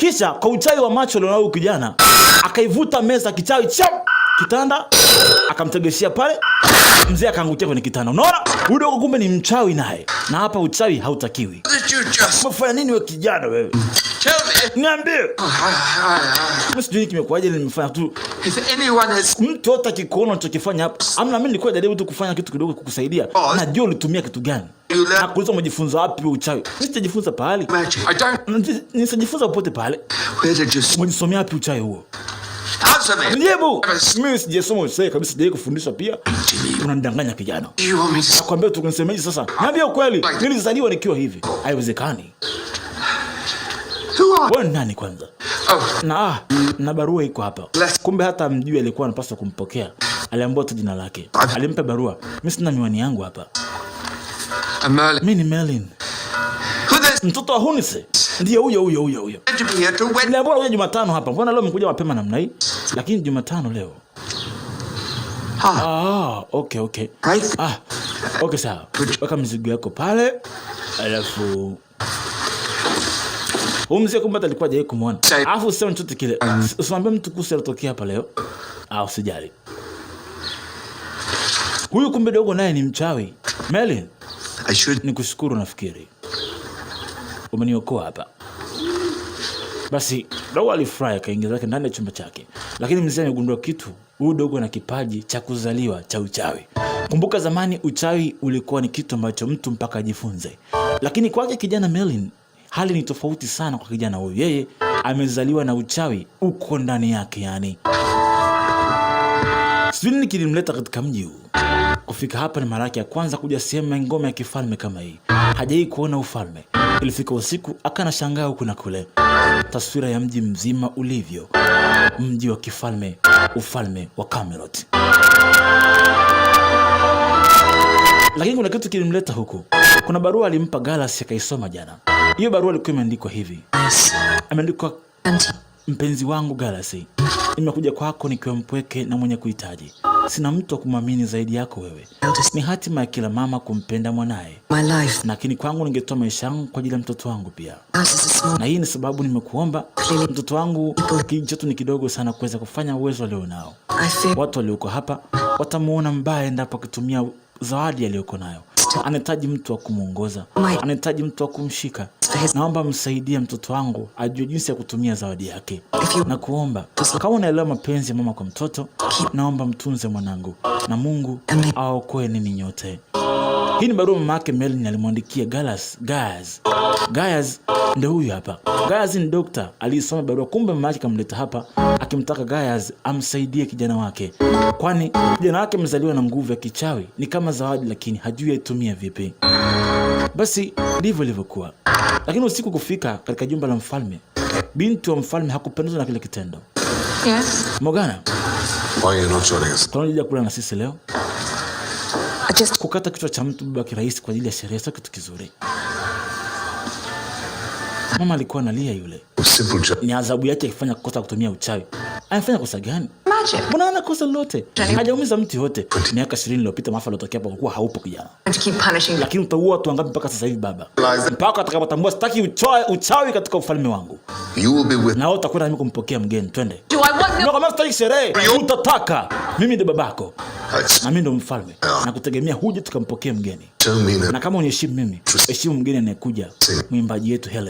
Kisha kwa uchawi wa macho alionao kijana akaivuta meza kichawi chap kitanda akamtegeshia pale, mzee akaangukia kwenye kitanda. Unaona? Udogo kumbe ni mchawi naye. Na hapa uchawi hautakiwi. Umefanya nini wewe kijana wewe? Niambie. Mimi sijui kimekuaje, nimefanya tu. Mtu yote akikuona unachokifanya hapa. Amna, mimi nilikuwa najaribu tu kufanya kitu kidogo kukusaidia. Najua ulitumia kitu gani. Nakuuliza umejifunza wapi uchawi? Sijajifunza pale. Nisijifunza popote pale. Umejisomea wapi uchawi huo? Nijibu. Mimi sijasoma uchawi kabisa, sijawahi kufundishwa pia. Unanidanganya kijana. Nakwambia tu kunisemeje sasa? Niambie ukweli. Mimi nilizaliwa nikiwa hivi. Haiwezekani. Wewe nani kwanza? Na barua iko hapa. Kumbe hata mjui alikuwa anapaswa kumpokea. Aliambiwa tu jina lake. Alimpa barua. Mimi sina miwani yangu hapa. Mimi ni Merlin. Mtoto wa Hunise. Ndiyo huyo. Niliambiwa uje Jumatano hapa. Mbona leo umekuja mapema namna hii? Lakini Jumatano leo. Okay. Okay sawa. Weka mzigo yako pale. Alafu mzee kumbe alikuwa hajawahi kumuona. Alafu useme chochote kile. Usimwambie mtu kuhusu alotokea hapa leo. Usijali. Huyu kumbe dogo naye ni mchawi. Merlin, nikushukuru nafikiri. Umeniokoa hapa. Basi dogo alifurahi akaingia zake ndani ya chumba chake. Lakini mzee amegundua kitu. Huyu dogo ana kipaji cha kuzaliwa cha uchawi. Kumbuka zamani uchawi ulikuwa ni kitu ambacho mtu mpaka ajifunze. Lakini kwake kijana Merlin hali ni tofauti sana kwa kijana huyu. Yeye amezaliwa na uchawi uko ndani yake yani. Sijui nini kilimleta katika mji huu. Kufika hapa ni mara yake ya kwanza kuja sehemu ya ngome ya kifalme kama hii. Hajawahi kuona ufalme. Ilifika usiku akanashangaa huku na kule. Taswira ya mji mzima ulivyo. Mji wa kifalme, ufalme wa Camelot. Lakini kuna kitu kilimleta huku. Kuna barua alimpa Galas akaisoma jana. Hiyo barua ilikuwa imeandikwa hivi. Imeandikwa, mpenzi wangu Galas, nimekuja kwako nikiwa mpweke na mwenye kuhitaji. Sina mtu wa kumwamini zaidi yako wewe. Ni hatima ya kila mama kumpenda mwanae. Lakini kwangu ningetoa maisha yangu kwa ajili ya mtoto wangu pia. Na hii ni sababu nimekuomba. Mtoto wangu kijiji chetu ni kidogo sana kuweza kufanya uwezo leo nao. Watu walioko hapa watamuona mbaya endapo akitumia zawadi aliyoko nayo. Anahitaji mtu wa kumuongoza. Anahitaji mtu wa kumshika. Naomba msaidie mtoto wangu ajue jinsi ya kutumia zawadi yake. Na kuomba kama unaelewa mapenzi ya mama kwa mtoto, naomba mtunze mwanangu na Mungu aokoe nini nyote. Hii ni barua mama yake Merlin alimwandikia Gaius ndio huyu hapa. Gaius ni dokta aliyesoma barua. Kumbe mama yake kamleta hapa akimtaka Gaius amsaidie kijana wake. Kwani kijana wake mzaliwa na nguvu ya kichawi, ni kama zawadi lakini hajui aitumia vipi. Basi ndivyo ilivyokuwa. Lakini usiku kufika katika jumba la mfalme, binti wa mfalme hakupendezwa na kile kitendo. Yes. Morgana, why are you not joining us? Tunakuja kula na sisi leo. Kukata kichwa cha mtu baba kirahisi kwa ajili ya sherehe sio kitu kizuri. Mama alikuwa analia yule. Ni adhabu yake akifanya kosa kutumia uchawi. Anafanya kosa gani? Mbona ana kosa lolote? Hajaumiza mtu yote. Miaka 20 iliyopita maafa yalotokea hapo kwa haupo kijana. Lakini utaua watu wangapi mpaka sasa hivi baba? Mpaka atakapotambua sitaki uchawi katika ufalme wangu. Na wewe utakwenda mimi kumpokea mgeni, twende. Ndio kama sitaki sherehe, utataka. Mimi ndiye babako. Na mimi ndo mfalme. Na kutegemea huje tukampokea mgeni. Na kama uniheshimu mimi, heshimu mgeni anayekuja. Mwimbaji yetu Helen.